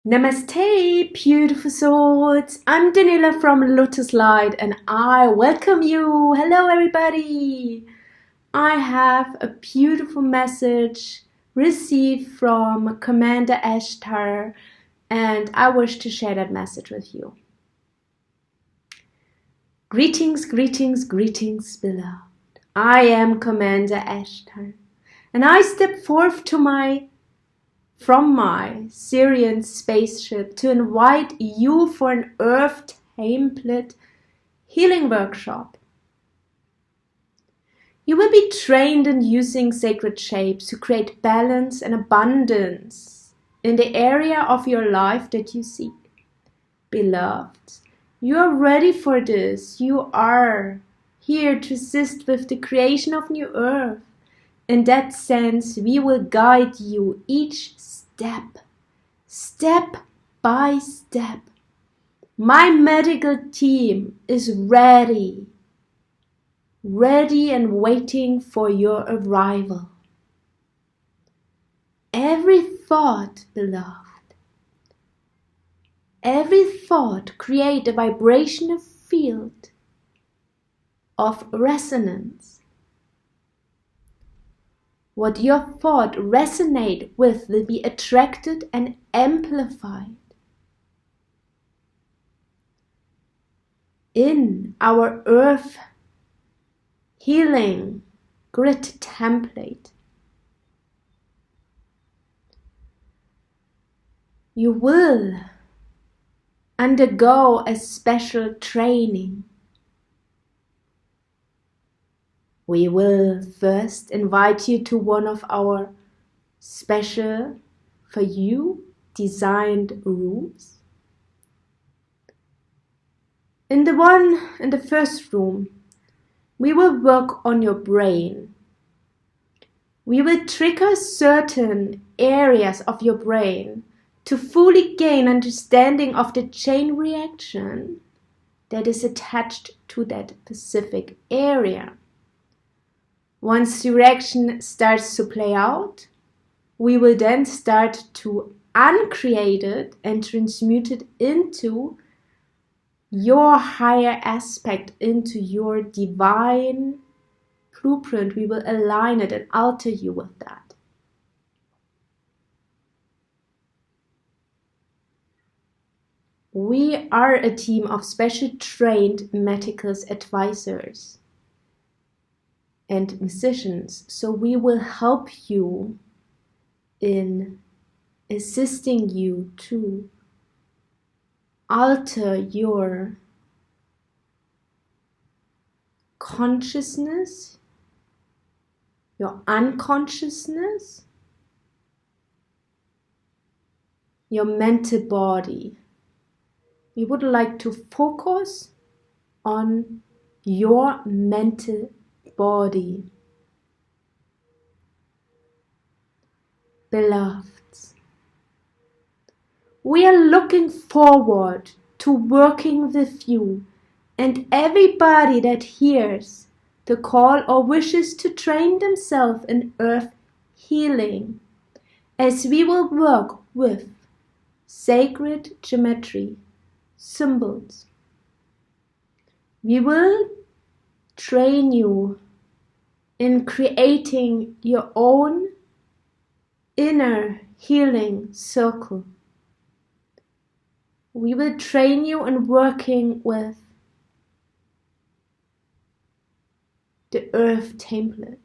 Namaste, beautiful souls. I'm Daniela from Lotus Light and I welcome you. Hello, everybody. I have a beautiful message received from Commander Ashtar and I wish to share that message with you. Greetings, greetings, greetings, beloved. I am Commander Ashtar and I step forth from my Syrian spaceship to invite you for an Earth template healing workshop. You will be trained in using sacred shapes to create balance and abundance in the area of your life that you seek. Beloved, you are ready for this. You are here to assist with the creation of new Earth. In that sense, we will guide you each step by step. My medical team is ready and waiting for your arrival. Every thought, beloved, every thought creates a vibrational field of resonance. What your thought resonates with will be attracted and amplified. In our Earth healing grid template, you will undergo a special training. We will first invite you to one of our special for you designed rooms. In the first room, we will work on your brain. We will trigger certain areas of your brain to fully gain understanding of the chain reaction that is attached to that specific area. Once the reaction starts to play out, we will then start to uncreate it and transmute it into your higher aspect, into your divine blueprint. We will align it and alter you with that. We are a team of special trained medical advisors and musicians, so we will help you in assisting you to alter your consciousness, your unconsciousness, your mental body. We would like to focus on your mental body. Beloveds, we are looking forward to working with you and everybody that hears the call or wishes to train themselves in earth healing, as we will work with sacred geometry, symbols. We will train you in creating your own inner healing circle. We will train you in working with the earth template.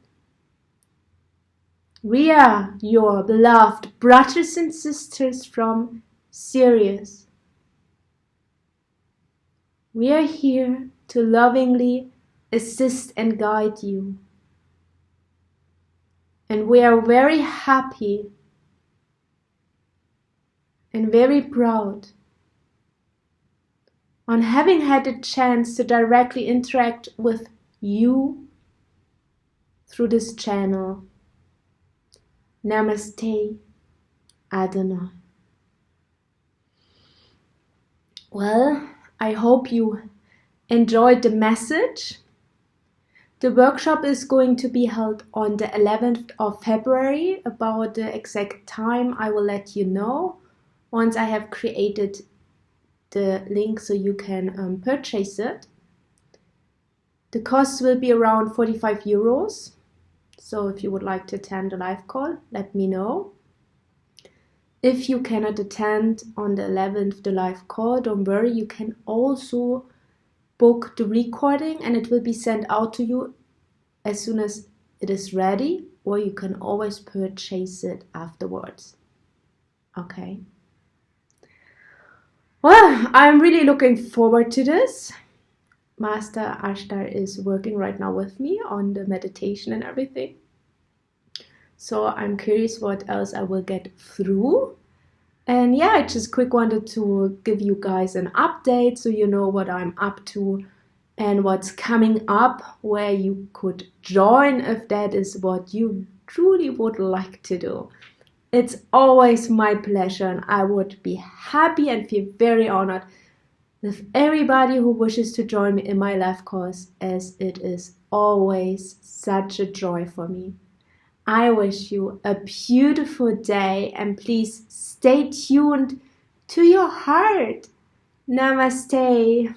We are your beloved brothers and sisters from Sirius. We are here to lovingly assist and guide you. And we are very happy and very proud on having had the chance to directly interact with you through this channel. Namaste, Adonai. Well, I hope you enjoyed the message. The workshop is going to be held on the 11th of February. About the exact time I will let you know. once I have created the link so you can purchase it. The cost will be around 45 euros. So if you would like to attend the live call, let me know. If you cannot attend on the 11th the live call, don't worry, you can also book the recording and it will be sent out to you as soon as it is ready, or you can always purchase it afterwards. Okay. Well, I'm really looking forward to this. Master Ashtar is working right now with me on the meditation and everything. So I'm curious what else I will get through. And yeah, I just quick wanted to give you guys an update so you know what I'm up to and what's coming up, where you could join if that is what you truly would like to do. It's always my pleasure, and I would be happy and feel very honored with everybody who wishes to join me in my life course, as it is always such a joy for me. I wish you a beautiful day, and please stay tuned to your heart. Namaste.